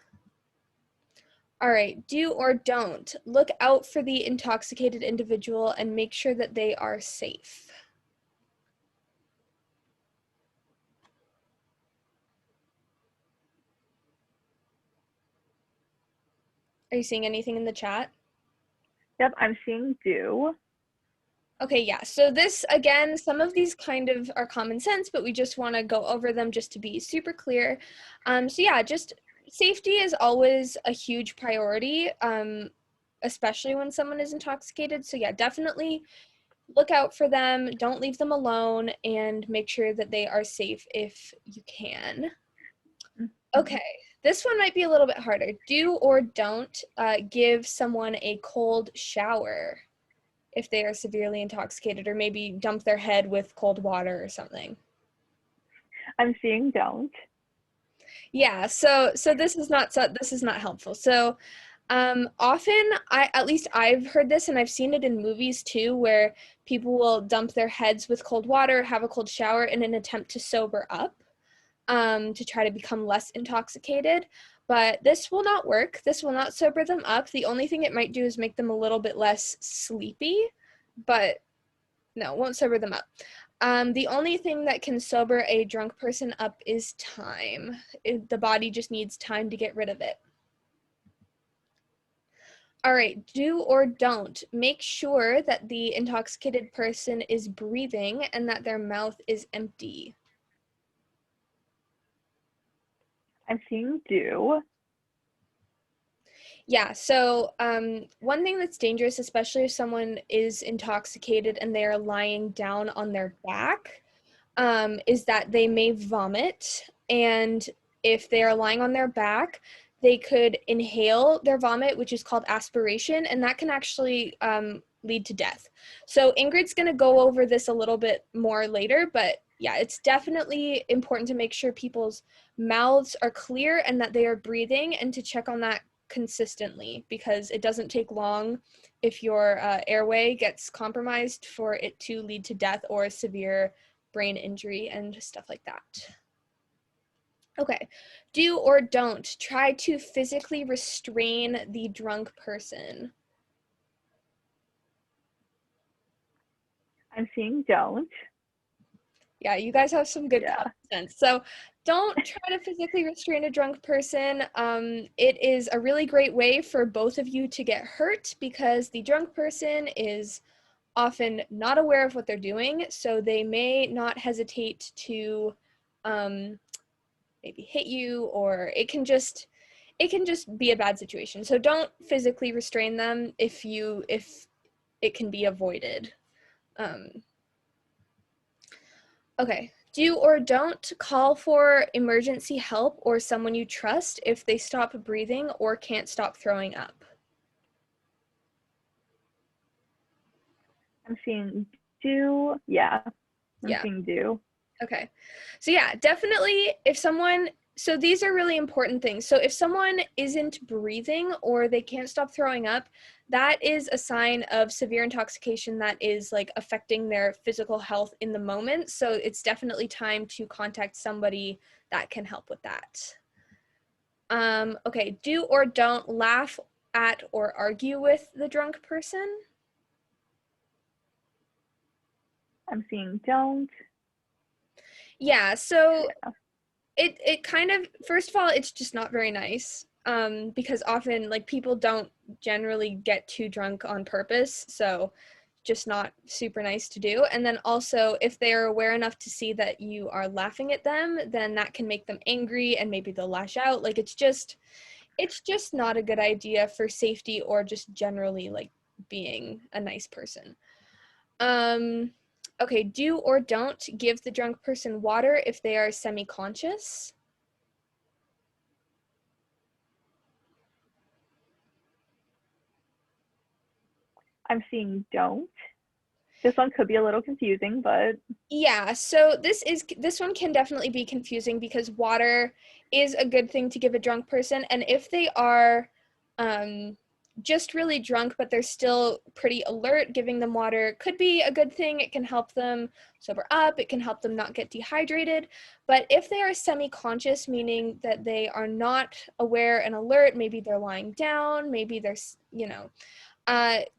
All right, do or don't. Look out for the intoxicated individual and make sure that they are safe. Are you seeing anything in the chat? Yep, I'm seeing do. Okay, yeah, so this, again, some of these kind of are common sense, but we just want to go over them just to be super clear. So yeah, just safety is always a huge priority, especially when someone is intoxicated. So yeah, definitely look out for them, don't leave them alone, and make sure that they are safe if you can. Okay, this one might be a little bit harder. Do or don't give someone a cold shower if they are severely intoxicated, or maybe dump their head with cold water or something. I'm seeing don't. Yeah, so this is not helpful. So often, at least I've heard this, and I've seen it in movies too, where people will dump their heads with cold water, have a cold shower in an attempt to sober up, to try to become less intoxicated. But this will not work. This will not sober them up. The only thing it might do is make them a little bit less sleepy, but no, it won't sober them up. The only thing that can sober a drunk person up is time. The body just needs time to get rid of it. All right, do or don't. Make sure that the intoxicated person is breathing and that their mouth is empty. I'm seeing do. Yeah, so one thing that's dangerous, especially if someone is intoxicated and they are lying down on their back, is that they may vomit. And if they are lying on their back, they could inhale their vomit, which is called aspiration, and that can actually lead to death. So Ingrid's going to go over this a little bit more later, but yeah, it's definitely important to make sure people's mouths are clear and that they are breathing, and to check on that consistently, because it doesn't take long if your airway gets compromised for it to lead to death or severe brain injury and stuff like that. Okay, do or don't try to physically restrain the drunk person. I'm seeing don't. Yeah, you guys have some good common sense. So don't try to physically restrain a drunk person. It is a really great way for both of you to get hurt, because the drunk person is often not aware of what they're doing, so they may not hesitate to maybe hit you, or it can just be a bad situation. So don't physically restrain them if it can be avoided. Okay, do or don't call for emergency help or someone you trust if they stop breathing or can't stop throwing up. I'm seeing do. Yeah, I'm Yeah. seeing do. Okay. So yeah, definitely if someone, so these are really important things. So if someone isn't breathing or they can't stop throwing up, that is a sign of severe intoxication that is like affecting their physical health in the moment. So it's definitely time to contact somebody that can help with that. Okay, do or don't laugh at or argue with the drunk person. I'm seeing don't. Yeah, so Yeah. it kind of, first of all, it's just not very nice, because often like people don't generally get too drunk on purpose, so just not super nice to do. And then also if they're aware enough to see that you are laughing at them, then that can make them angry and maybe they'll lash out. Like it's just not a good idea for safety or just generally like being a nice person. um okay, do or don't give the drunk person water if they are semi-conscious. I'm seeing don't. This one could be a little confusing, but Yeah, so this one can definitely be confusing because water is a good thing to give a drunk person, and if they are um just really drunk but they're still pretty alert, giving them water could be a good thing. It can help them sober up, it can help them not get dehydrated. But if they are semi-conscious, meaning that they are not aware and alert, maybe they're lying down, maybe they're,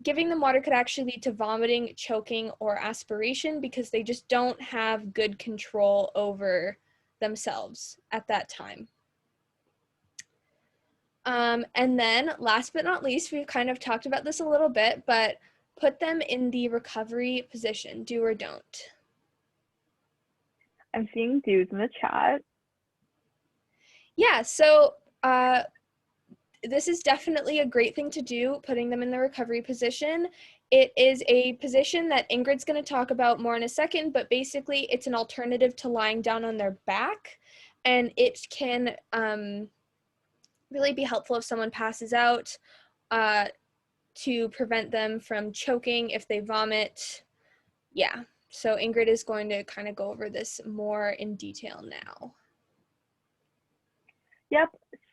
giving them water could actually lead to vomiting, choking, or aspiration because they just don't have good control over themselves at that time. And then, last but not least, we've kind of talked about this a little bit, but put them in the recovery position, do or don't. I'm seeing do's in the chat. Yeah, so this is definitely a great thing to do, putting them in the recovery position. It is a position that Ingrid's going to talk about more in a second, but basically it's an alternative to lying down on their back, and it can really be helpful if someone passes out, uh, to prevent them from choking if they vomit. Yeah, so Ingrid is going to kind of go over this more in detail now. Yep.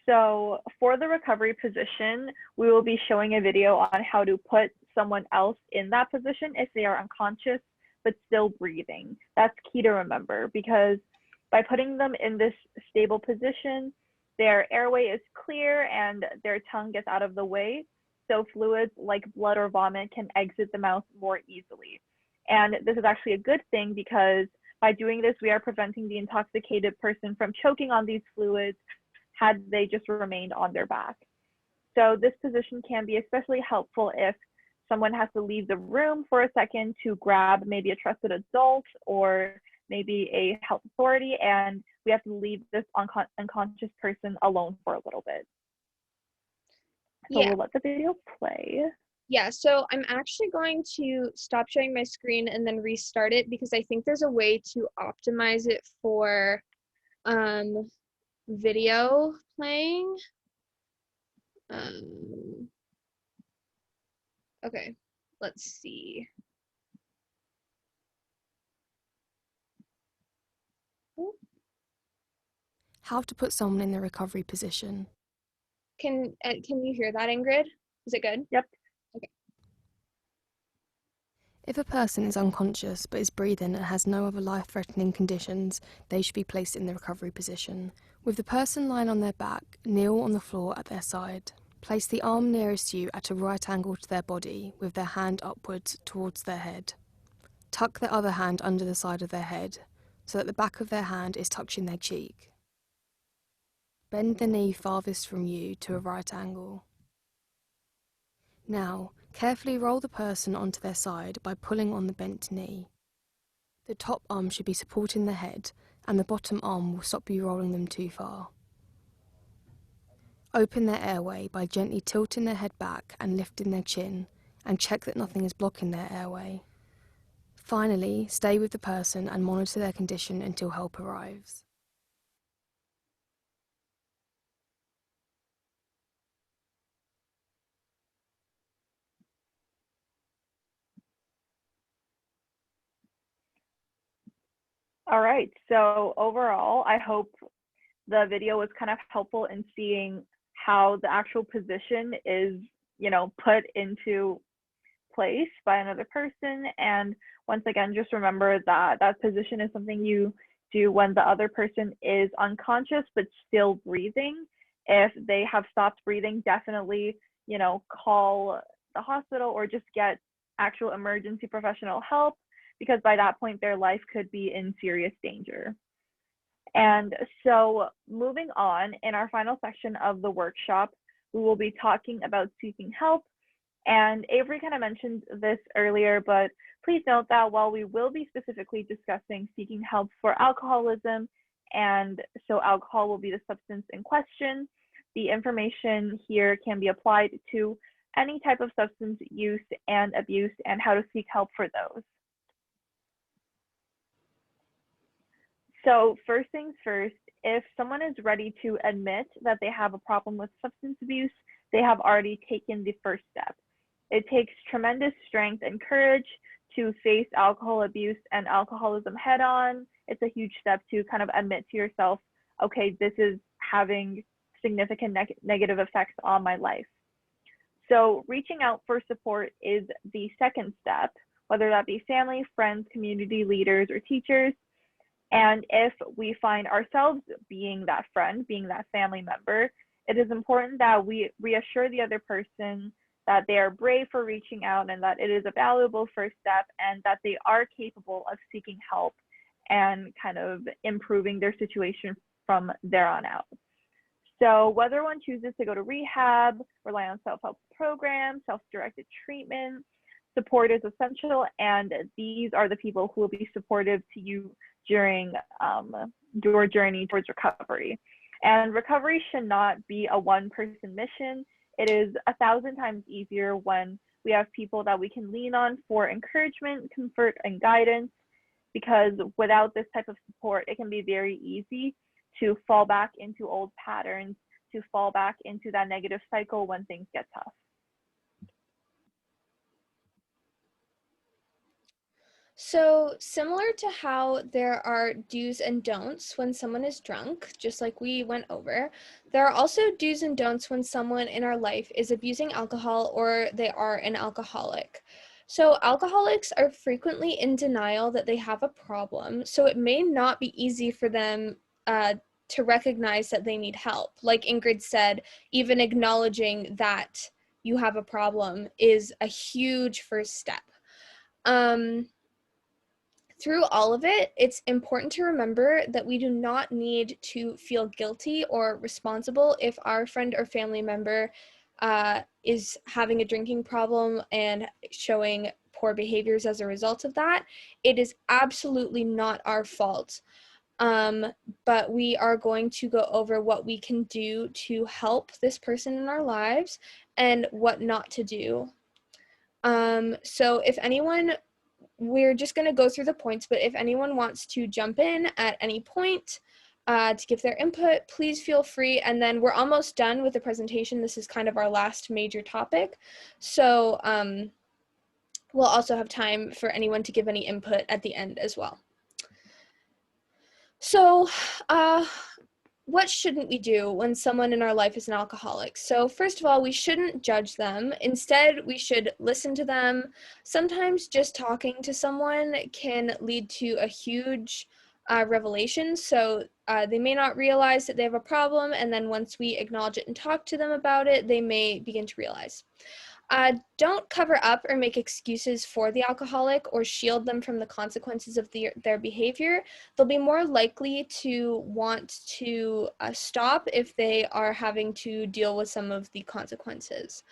So for the recovery position, we will be showing a video on how to put someone else in that position if they are unconscious but still breathing. That's key to remember because by putting them in this stable position, their airway is clear and their tongue gets out of the way. So fluids like blood or vomit can exit the mouth more easily. And this is actually a good thing because by doing this, we are preventing the intoxicated person from choking on these fluids had they just remained on their back. So this position can be especially helpful if someone has to leave the room for a second to grab maybe a trusted adult or maybe a health authority, and we have to leave this unconscious person alone for a little bit. So Yeah. we'll let the video play. Yeah, so I'm actually going to stop sharing my screen and then restart it because I think there's a way to optimize it for video playing. Um, okay, let's see. How to put someone in the recovery position. Can you hear that, Ingrid? Is it good? Yep. Okay. If a person is unconscious but is breathing and has no other life-threatening conditions, they should be placed in the recovery position. With the person lying on their back, kneel on the floor at their side. Place the arm nearest you at a right angle to their body with their hand upwards towards their head. Tuck the other hand under the side of their head so that the back of their hand is touching their cheek. Bend the knee farthest from you to a right angle. Now, carefully roll the person onto their side by pulling on the bent knee. The top arm should be supporting the head, and the bottom arm will stop you rolling them too far. Open their airway by gently tilting their head back and lifting their chin, and check that nothing is blocking their airway. Finally, stay with the person and monitor their condition until help arrives. All right, so overall, I hope the video was kind of helpful in seeing how the actual position is, put into place by another person. And once again, just remember that that position is something you do when the other person is unconscious but still breathing. If they have stopped breathing, definitely, call the hospital or just get actual emergency professional help, because by that point, their life could be in serious danger. And so moving on, in our final section of the workshop, we will be talking about seeking help. And Avery kind of mentioned this earlier, but please note that while we will be specifically discussing seeking help for alcoholism, and so alcohol will be the substance in question, the information here can be applied to any type of substance use and abuse and how to seek help for those. So first things first, if someone is ready to admit that they have a problem with substance abuse, they have already taken the first step. It takes tremendous strength and courage to face alcohol abuse and alcoholism head on. It's a huge step to kind of admit to yourself, okay, this is having significant negative effects on my life. So reaching out for support is the second step, whether that be family, friends, community leaders, or teachers. And if we find ourselves being that friend, being that family member, it is important that we reassure the other person that they are brave for reaching out and that it is a valuable first step and that they are capable of seeking help and kind of improving their situation from there on out. So whether one chooses to go to rehab, rely on self-help programs, self-directed treatment, support is essential, and these are the people who will be supportive to you during your journey towards recovery. And recovery should not be a one-person mission. It is 1,000 times easier when we have people that we can lean on for encouragement, comfort, and guidance, because without this type of support, it can be very easy to fall back into old patterns, to fall back into that negative cycle when things get tough. So, similar to how there are do's and don'ts when someone is drunk, just like we went over, there are also do's and don'ts when someone in our life is abusing alcohol or they are an alcoholic. So, alcoholics are frequently in denial that they have a problem, so it may not be easy for them to recognize that they need help. Like Ingrid said, even acknowledging that you have a problem is a huge first step. Through all of it, it's important to remember that we do not need to feel guilty or responsible if our friend or family member is having a drinking problem and showing poor behaviors as a result of that. It is absolutely not our fault. But we are going to go over what we can do to help this person in our lives and what not to do. So if anyone, we're just going to go through the points, but if anyone wants to jump in at any point to give their input, please feel free. And then we're almost done with the presentation. This is kind of our last major topic. So we'll also have time for anyone to give any input at the end as well. So what shouldn't we do when someone in our life is an alcoholic? So first of all, we shouldn't judge them. Instead, we should listen to them. Sometimes just talking to someone can lead to a huge revelation. So they may not realize that they have a problem, and then once we acknowledge it and talk to them about it, they may begin to realize. Don't cover up or make excuses for the alcoholic or shield them from the consequences of their behavior. They'll be more likely to want to stop if they are having to deal with some of the consequences.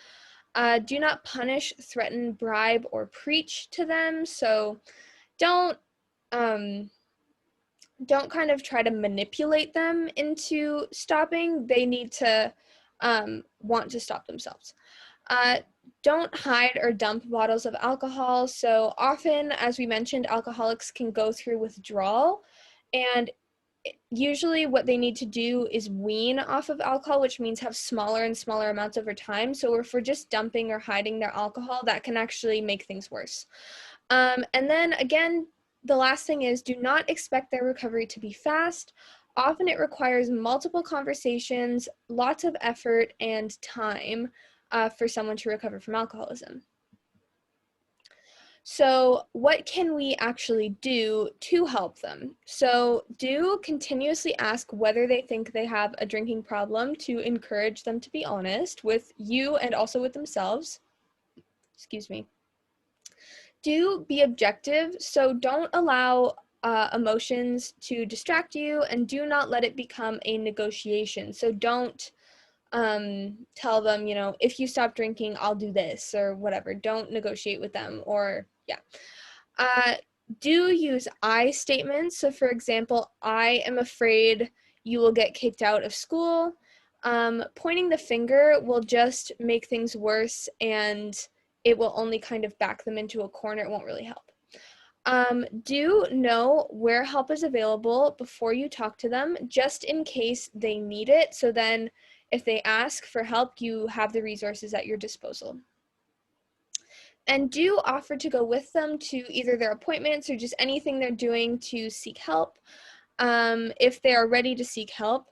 Do not punish, threaten, bribe, or preach to them. So don't kind of try to manipulate them into stopping. They need to want to stop themselves. Don't hide or dump bottles of alcohol. So often, as we mentioned, alcoholics can go through withdrawal, and usually what they need to do is wean off of alcohol, which means have smaller and smaller amounts over time. So if we're just dumping or hiding their alcohol, that can actually make things worse. And then again, the last thing is, do not expect their recovery to be fast. Often it requires multiple conversations, lots of effort, and time for someone to recover from alcoholism. So what can we actually do to help them? So do continuously ask whether they think they have a drinking problem to encourage them to be honest with you and also with themselves. Excuse me. Do be objective, so don't allow emotions to distract you, and do not let it become a negotiation. So don't tell them, you know, if you stop drinking, I'll do this or whatever. Don't negotiate with them, or yeah. Do use I statements. So for example, I am afraid you will get kicked out of school. Pointing the finger will just make things worse, and it will only kind of back them into a corner. It won't really help. Do know where help is available before you talk to them, just in case they need it. So then if they ask for help, you have the resources at your disposal. And do offer to go with them to either their appointments or just anything they're doing to seek help, if they are ready to seek help.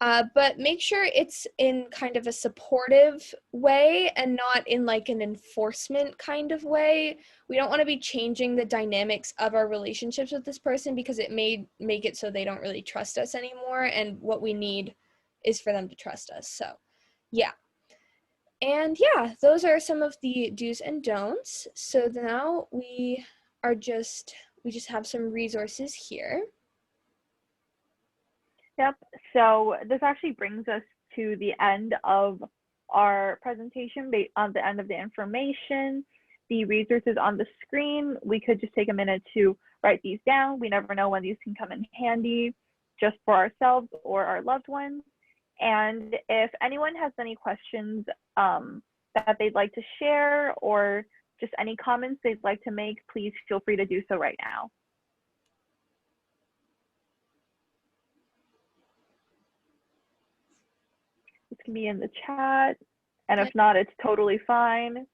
But make sure it's in kind of a supportive way and not in like an enforcement kind of way. We don't want to be changing the dynamics of our relationships with this person, because it may make it so they don't really trust us anymore. And what we need is for them to trust us. So yeah. And yeah, those are some of the do's and don'ts. So now we just have some resources here. Yep. So this actually brings us to the end of our presentation, on the end of the information, the resources on the screen. We could just take a minute to write these down. We never know when these can come in handy, just for ourselves or our loved ones. And if anyone has any questions that they'd like to share, or just any comments they'd like to make, please feel free to do so right now. This can be in the chat, and if not, it's totally fine.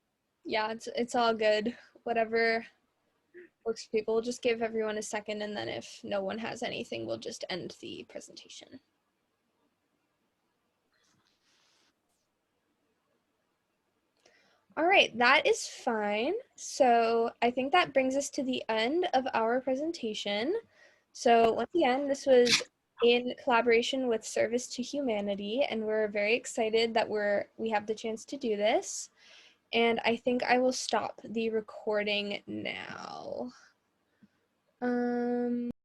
Yeah, it's all good. Whatever works for people. We'll just give everyone a second, and then if no one has anything, we'll just end the presentation. All right, that is fine. So I think that brings us to the end of our presentation. So once again, this was in collaboration with Service to Humanity, and we're very excited that we have the chance to do this. And I think I will stop the recording now.